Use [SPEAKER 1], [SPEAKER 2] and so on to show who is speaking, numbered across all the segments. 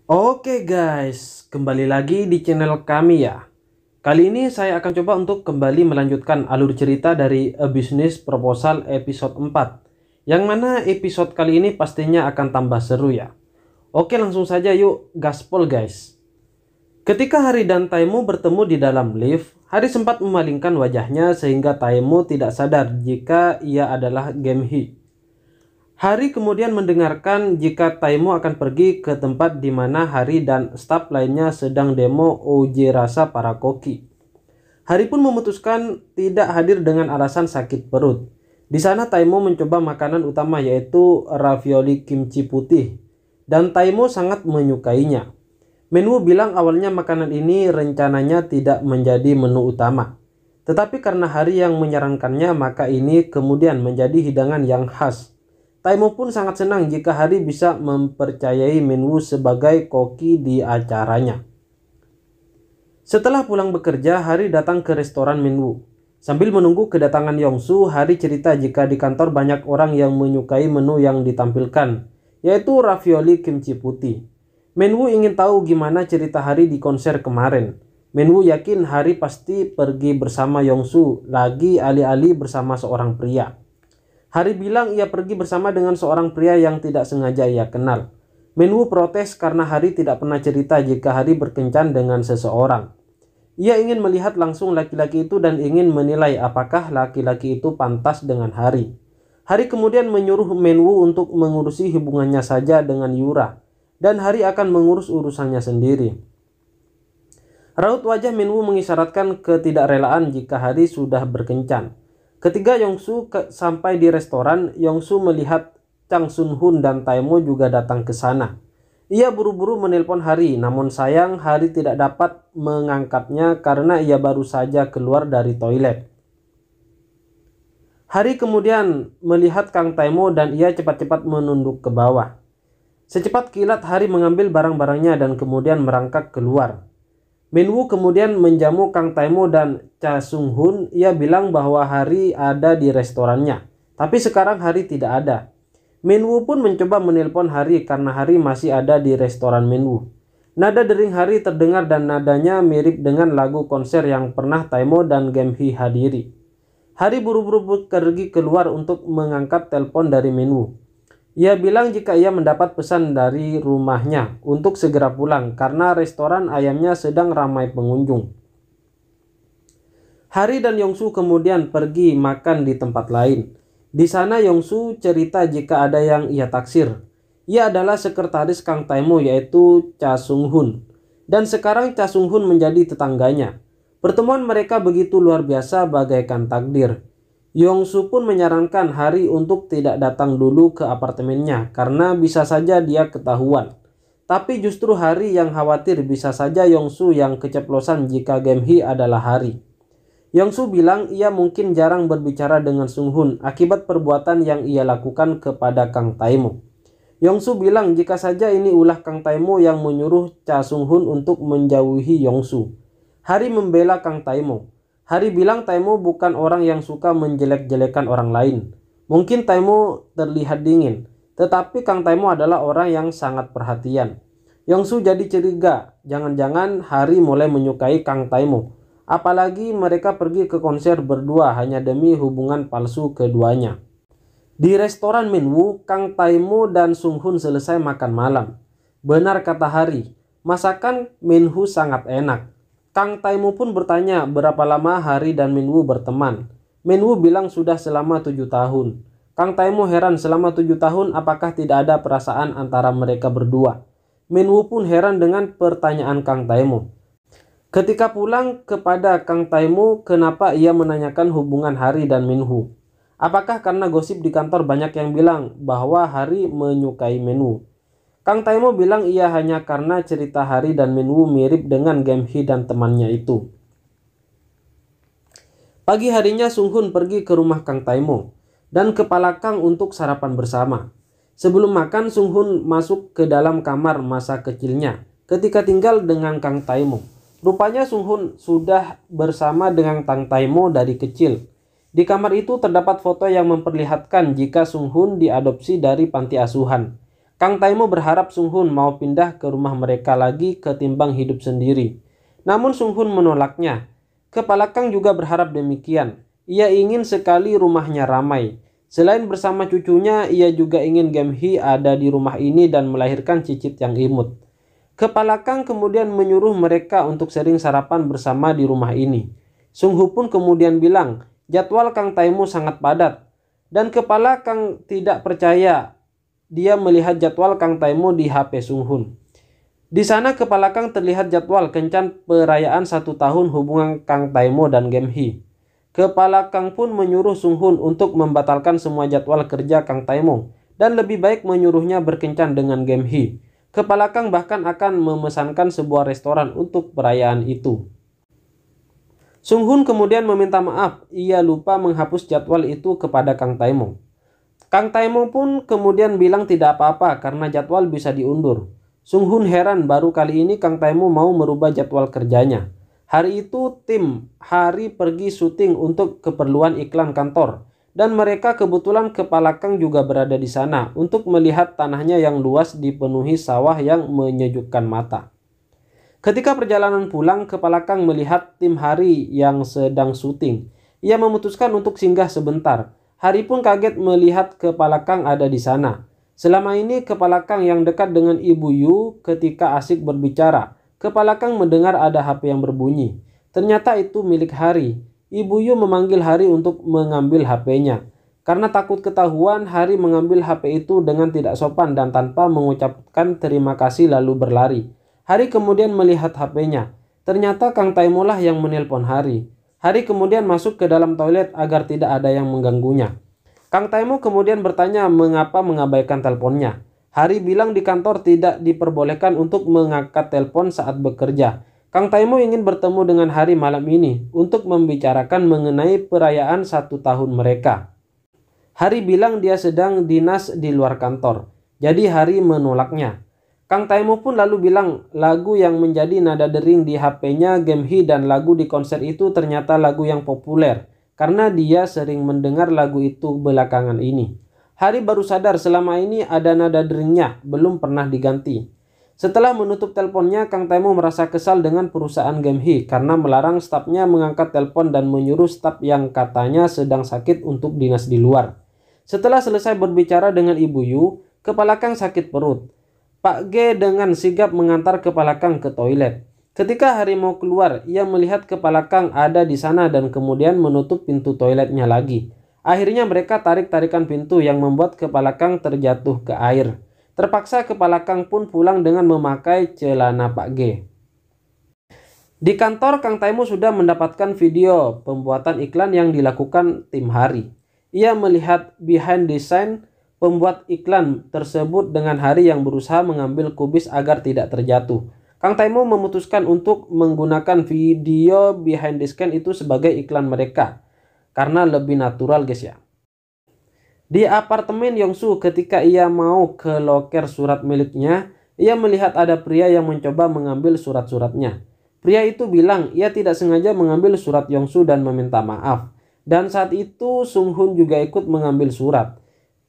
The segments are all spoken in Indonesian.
[SPEAKER 1] Oke guys, kembali lagi di channel kami ya. Kali ini saya akan coba untuk kembali melanjutkan alur cerita dari A Business Proposal episode 4. Yang mana episode kali ini pastinya akan tambah seru ya. Oke, langsung saja yuk gaspol guys. Ketika Hari dan Taimo bertemu di dalam lift, Hari sempat memalingkan wajahnya sehingga Taimo tidak sadar jika ia adalah Gemhi. Hari kemudian mendengarkan jika Taimo akan pergi ke tempat di mana Hari dan staf lainnya sedang demo uji rasa para koki. Hari pun memutuskan tidak hadir dengan alasan sakit perut. Di sana Taimo mencoba makanan utama yaitu ravioli kimchi putih dan Taimo sangat menyukainya. Menwu bilang awalnya makanan ini rencananya tidak menjadi menu utama. Tetapi karena Hari yang menyarankannya maka ini kemudian menjadi hidangan yang khas. Taimo pun sangat senang jika Hari bisa mempercayai Menwu sebagai koki di acaranya. Setelah pulang bekerja, Hari datang ke restoran Menwu. Sambil menunggu kedatangan Yongsu, Hari cerita jika di kantor banyak orang yang menyukai menu yang ditampilkan, yaitu ravioli kimchi putih. Menwu ingin tahu gimana cerita Hari di konser kemarin. Menwu yakin Hari pasti pergi bersama Yongsu, lagi alih-alih bersama seorang pria. Hari bilang ia pergi bersama dengan seorang pria yang tidak sengaja ia kenal. Menwu protes karena Hari tidak pernah cerita jika Hari berkencan dengan seseorang. Ia ingin melihat langsung laki-laki itu dan ingin menilai apakah laki-laki itu pantas dengan Hari. Hari kemudian menyuruh Menwu untuk mengurusi hubungannya saja dengan Yura, dan Hari akan mengurus urusannya sendiri. Raut wajah Menwu mengisyaratkan ketidakrelaan jika Hari sudah berkencan. Ketika Yongsu sampai di restoran, Yongsu melihat Chang Sun-hun dan Taimo juga datang ke sana. Ia buru-buru menelpon Hari, namun sayang Hari tidak dapat mengangkatnya karena ia baru saja keluar dari toilet. Hari kemudian melihat Kang Taimo dan ia cepat-cepat menunduk ke bawah. Secepat kilat Hari mengambil barang-barangnya dan kemudian merangkak keluar. Menwu kemudian menjamu Kang Taimo dan Cha Sung-hun. Ia bilang bahwa Hari ada di restorannya, tapi sekarang Hari tidak ada. Menwu pun mencoba menelpon Hari karena Hari masih ada di restoran Menwu. Nada dering Hari terdengar dan nadanya mirip dengan lagu konser yang pernah Taimo dan Gemhi hadiri. Hari buru-buru pergi keluar untuk mengangkat telepon dari Menwu. Ia bilang jika ia mendapat pesan dari rumahnya untuk segera pulang karena restoran ayamnya sedang ramai pengunjung. Hari dan Yongsu kemudian pergi makan di tempat lain. Di sana Yongsu cerita jika ada yang ia taksir. Ia adalah sekretaris Kang Taimo yaitu Cha Sung-hun. Dan sekarang Cha Sung-hun menjadi tetangganya. Pertemuan mereka begitu luar biasa bagaikan takdir. Yongsu pun menyarankan Hari untuk tidak datang dulu ke apartemennya karena bisa saja dia ketahuan. Tapi justru Hari yang khawatir bisa saja Yongsu yang keceplosan jika Gemhi adalah Hari. Yongsu bilang ia mungkin jarang berbicara dengan Sung-hun akibat perbuatan yang ia lakukan kepada Kang Taimo. Yongsu bilang jika saja ini ulah Kang Taimo yang menyuruh Cha Sung-hun untuk menjauhi Yongsu. Hari membela Kang Taimo. Hari bilang Taimo bukan orang yang suka menjelek-jelekan orang lain. Mungkin Taimo terlihat dingin, tetapi Kang Taimo adalah orang yang sangat perhatian. Yongsu jadi curiga, jangan-jangan Hari mulai menyukai Kang Taimo. Apalagi mereka pergi ke konser berdua hanya demi hubungan palsu keduanya. Di restoran Menwu, Kang Taimo dan Sung-hun selesai makan malam. Benar kata Hari, masakan Menwu sangat enak. Kang Taimo pun bertanya berapa lama Hari dan Menwu berteman. Menwu bilang sudah selama 7 tahun. Kang Taimo heran selama 7 tahun apakah tidak ada perasaan antara mereka berdua. Menwu pun heran dengan pertanyaan Kang Taimo. Ketika pulang kepada Kang Taimo, kenapa ia menanyakan hubungan Hari dan Menwu? Apakah karena gosip di kantor banyak yang bilang bahwa Hari menyukai Menwu? Kang Taimo bilang ia hanya karena cerita Hari dan Menwu mirip dengan Gemhi dan temannya itu. Pagi harinya Sung-hun pergi ke rumah Kang Taimo dan kepala Kang untuk sarapan bersama. Sebelum makan, Sung-hun masuk ke dalam kamar masa kecilnya ketika tinggal dengan Kang Taimo. Rupanya Sung-hun sudah bersama dengan Kang Taimo dari kecil. Di kamar itu terdapat foto yang memperlihatkan jika Sung-hun diadopsi dari panti asuhan. Kang Taimo berharap Sung Hun mau pindah ke rumah mereka lagi ketimbang hidup sendiri. Namun Sung Hun menolaknya. Kepala Kang juga berharap demikian. Ia ingin sekali rumahnya ramai. Selain bersama cucunya, ia juga ingin Gamhee ada di rumah ini dan melahirkan cicit yang imut. Kepala Kang kemudian menyuruh mereka untuk sering sarapan bersama di rumah ini. Sung Hu pun kemudian bilang, jadwal Kang Taimo sangat padat. Dan kepala Kang tidak percaya. Dia melihat jadwal Kang Taimo di HP Sung Hun. Di sana kepala Kang terlihat jadwal kencan perayaan 1 tahun hubungan Kang Taimo dan Gamhee. Kepala Kang pun menyuruh Sung Hun untuk membatalkan semua jadwal kerja Kang Taimo dan lebih baik menyuruhnya berkencan dengan Gamhee. Kepala Kang bahkan akan memesankan sebuah restoran untuk perayaan itu. Sung Hun kemudian meminta maaf, ia lupa menghapus jadwal itu kepada Kang Taimo. Kang Taimo pun kemudian bilang tidak apa-apa karena jadwal bisa diundur. Sung Hun heran baru kali ini Kang Taimo mau merubah jadwal kerjanya. Hari itu tim Hari pergi syuting untuk keperluan iklan kantor. Dan mereka kebetulan kepala Kang juga berada di sana untuk melihat tanahnya yang luas dipenuhi sawah yang menyejukkan mata. Ketika perjalanan pulang, kepala Kang melihat tim Hari yang sedang syuting. Ia memutuskan untuk singgah sebentar. Hari pun kaget melihat kepala Kang ada di sana. Selama ini kepala Kang yang dekat dengan Ibu Yu ketika asik berbicara. Kepala Kang mendengar ada HP yang berbunyi. Ternyata itu milik Hari. Ibu Yu memanggil Hari untuk mengambil HP-nya. Karena takut ketahuan, Hari mengambil HP itu dengan tidak sopan dan tanpa mengucapkan terima kasih lalu berlari. Hari kemudian melihat HP-nya. Ternyata Kang Taimo lah yang menelpon Hari. Hari kemudian masuk ke dalam toilet agar tidak ada yang mengganggunya. Kang Taimo kemudian bertanya mengapa mengabaikan teleponnya. Hari bilang di kantor tidak diperbolehkan untuk mengangkat telepon saat bekerja. Kang Taimo ingin bertemu dengan Hari malam ini untuk membicarakan mengenai perayaan 1 tahun mereka. Hari bilang dia sedang dinas di luar kantor, jadi Hari menolaknya. Kang Taimo pun lalu bilang lagu yang menjadi nada dering di HP-nya Gamhee dan lagu di konser itu ternyata lagu yang populer, karena dia sering mendengar lagu itu belakangan ini. Hari baru sadar selama ini ada nada deringnya, belum pernah diganti. Setelah menutup teleponnya, Kang Taimo merasa kesal dengan perusahaan Gamhee karena melarang stafnya mengangkat telepon dan menyuruh staf yang katanya sedang sakit untuk dinas di luar. Setelah selesai berbicara dengan Ibu Yu, kepala Kang sakit perut. Pak G dengan sigap mengantar kepala Kang ke toilet. Ketika Hari mau keluar, ia melihat kepala Kang ada di sana dan kemudian menutup pintu toiletnya lagi. Akhirnya mereka tarik-tarikan pintu yang membuat kepala Kang terjatuh ke air. Terpaksa kepala Kang pun pulang dengan memakai celana Pak G. Di kantor, Kang Taimo sudah mendapatkan video pembuatan iklan yang dilakukan tim Hari. Ia melihat behind the scene pembuat iklan tersebut dengan Hari yang berusaha mengambil kubis agar tidak terjatuh. Kang Taimo memutuskan untuk menggunakan video behind the scene itu sebagai iklan mereka. Karena lebih natural guys ya. Di apartemen Yongsu ketika ia mau ke loker surat miliknya, ia melihat ada pria yang mencoba mengambil surat-suratnya. Pria itu bilang ia tidak sengaja mengambil surat Yongsu dan meminta maaf. Dan saat itu Sung Hun juga ikut mengambil surat.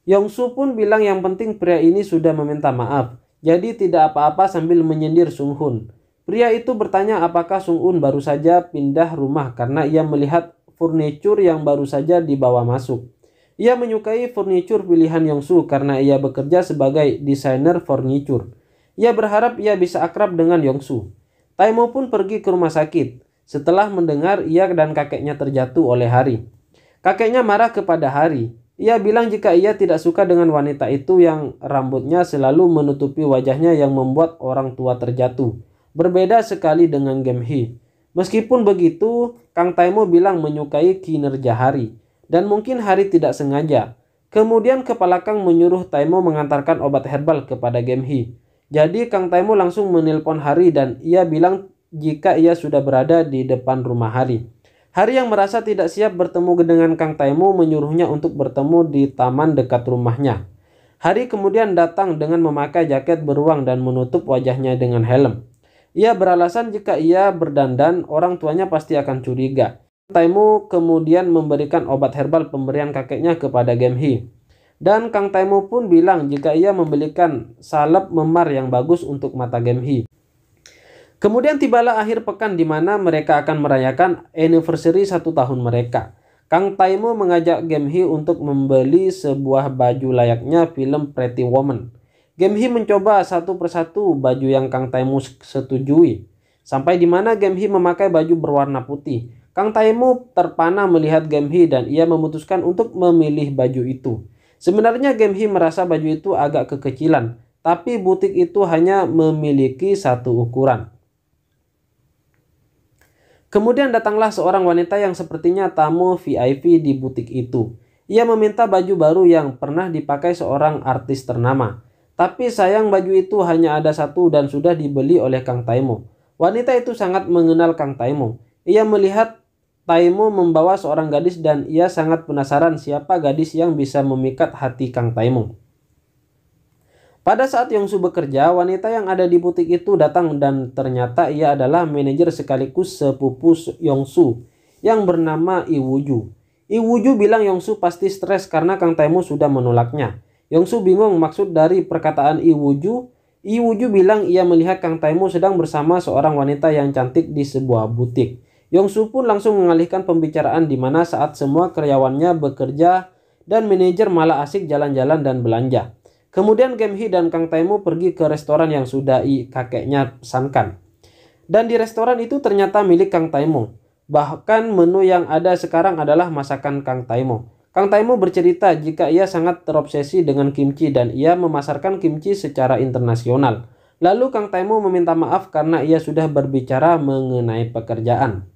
[SPEAKER 1] Yongsu pun bilang yang penting pria ini sudah meminta maaf. Jadi tidak apa-apa sambil menyindir Sung Hun. Pria itu bertanya apakah Sung Hun baru saja pindah rumah karena ia melihat furnitur yang baru saja dibawa masuk. Ia menyukai furnitur pilihan Yongsu karena ia bekerja sebagai desainer furnitur. Ia berharap ia bisa akrab dengan Yongsu. Taimo pun pergi ke rumah sakit. Setelah mendengar ia dan kakeknya terjatuh oleh Hari. Kakeknya marah kepada Hari. Ia bilang jika ia tidak suka dengan wanita itu yang rambutnya selalu menutupi wajahnya yang membuat orang tua terjatuh. Berbeda sekali dengan Gamhee. Meskipun begitu, Kang Taimo bilang menyukai kinerja Hari. Dan mungkin Hari tidak sengaja. Kemudian kepala Kang menyuruh Taimo mengantarkan obat herbal kepada Gamhee. Jadi Kang Taimo langsung menelpon Hari dan ia bilang jika ia sudah berada di depan rumah Hari. Hari yang merasa tidak siap bertemu dengan Kang Taimo menyuruhnya untuk bertemu di taman dekat rumahnya. Hari kemudian datang dengan memakai jaket beruang dan menutup wajahnya dengan helm. Ia beralasan jika ia berdandan orang tuanya pasti akan curiga. Taimo kemudian memberikan obat herbal pemberian kakeknya kepada Gamhee. Dan Kang Taimo pun bilang jika ia membelikan salep memar yang bagus untuk mata Game Hee. Kemudian tibalah akhir pekan di mana mereka akan merayakan anniversary 1 tahun mereka. Kang Taimo mengajak Game Hee untuk membeli sebuah baju layaknya film Pretty Woman. Game Hee mencoba satu persatu baju yang Kang Taimo setujui. Sampai di mana Game Hee memakai baju berwarna putih. Kang Taimo terpana melihat Game Hee dan ia memutuskan untuk memilih baju itu. Sebenarnya Game Hee merasa baju itu agak kekecilan, tapi butik itu hanya memiliki satu ukuran. Kemudian datanglah seorang wanita yang sepertinya tamu VIP di butik itu. Ia meminta baju baru yang pernah dipakai seorang artis ternama. Tapi sayang baju itu hanya ada satu dan sudah dibeli oleh Kang Taimo. Wanita itu sangat mengenal Kang Taimo. Ia melihat Taimo membawa seorang gadis dan ia sangat penasaran siapa gadis yang bisa memikat hati Kang Taimo. Pada saat Yongsu bekerja, wanita yang ada di butik itu datang dan ternyata ia adalah manajer sekaligus sepupu Yongsu yang bernama Iwuju. Iwuju bilang Yongsu pasti stres karena Kang Taimo sudah menolaknya. Yongsu bingung maksud dari perkataan Iwuju. Iwuju bilang ia melihat Kang Taimo sedang bersama seorang wanita yang cantik di sebuah butik. Yongsu pun langsung mengalihkan pembicaraan di mana saat semua karyawannya bekerja dan manajer malah asik jalan-jalan dan belanja. Kemudian Game Hee dan Kang Taimo pergi ke restoran yang sudah kakeknya pesankan. Dan di restoran itu ternyata milik Kang Taimo. Bahkan menu yang ada sekarang adalah masakan Kang Taimo. Kang Taimo bercerita jika ia sangat terobsesi dengan kimchi dan ia memasarkan kimchi secara internasional. Lalu Kang Taimo meminta maaf karena ia sudah berbicara mengenai pekerjaan.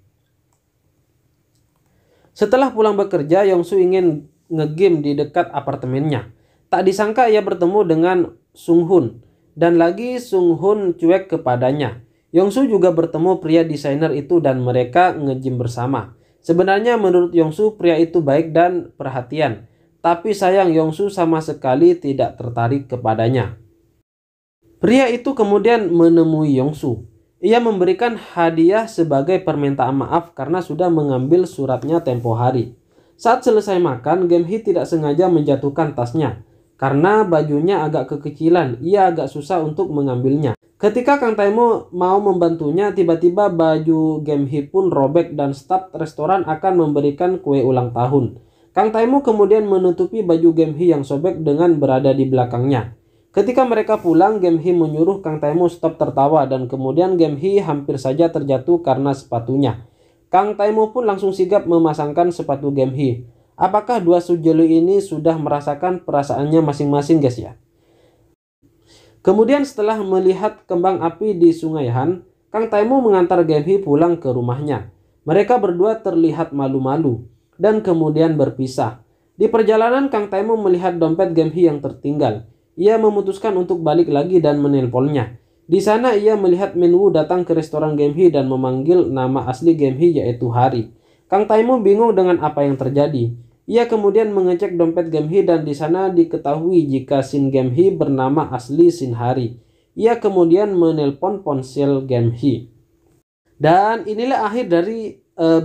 [SPEAKER 1] Setelah pulang bekerja, Yongsu ingin nge-game di dekat apartemennya. Tak disangka ia bertemu dengan Sung Hun. Dan lagi Sung Hun cuek kepadanya. Yongsu juga bertemu pria desainer itu dan mereka nge-gym bersama. Sebenarnya menurut Yongsu pria itu baik dan perhatian. Tapi sayang Yongsu sama sekali tidak tertarik kepadanya. Pria itu kemudian menemui Yongsu. Ia memberikan hadiah sebagai permintaan maaf karena sudah mengambil suratnya tempo hari. Saat selesai makan, Game Hee tidak sengaja menjatuhkan tasnya. Karena bajunya agak kekecilan, ia agak susah untuk mengambilnya. Ketika Kang Taimo mau membantunya, tiba-tiba baju Game Hee pun robek dan staf restoran akan memberikan kue ulang tahun. Kang Taimo kemudian menutupi baju Game Hee yang sobek dengan berada di belakangnya. Ketika mereka pulang, Game Hee menyuruh Kang Taimo stop tertawa dan kemudian Game Hee hampir saja terjatuh karena sepatunya. Kang Taimo pun langsung sigap memasangkan sepatu Game Hee. Apakah dua sujeli ini sudah merasakan perasaannya masing-masing guys ya? Kemudian setelah melihat kembang api di Sungai Han, Kang Taimo mengantar Game Hee pulang ke rumahnya. Mereka berdua terlihat malu-malu dan kemudian berpisah. Di perjalanan Kang Taimo melihat dompet Game Hee yang tertinggal. Ia memutuskan untuk balik lagi dan menelponnya. Di sana ia melihat Minwoo datang ke restoran Game Hee dan memanggil nama asli Game Hee yaitu Hari. Kang Taimo bingung dengan apa yang terjadi. Ia kemudian mengecek dompet Game Hee dan di sana diketahui jika Shin Game Hee bernama asli Shin Hari. Ia kemudian menelpon ponsel Game Hee. Dan inilah akhir dari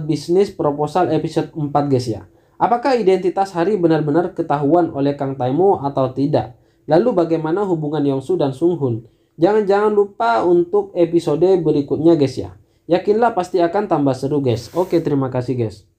[SPEAKER 1] bisnis proposal episode 4 guys ya. Apakah identitas Hari benar-benar ketahuan oleh Kang Taimo atau tidak? Lalu bagaimana hubungan Yongsu dan Sung Hun? Jangan lupa untuk episode berikutnya guys ya. Yakinlah pasti akan tambah seru guys. Oke, terima kasih guys.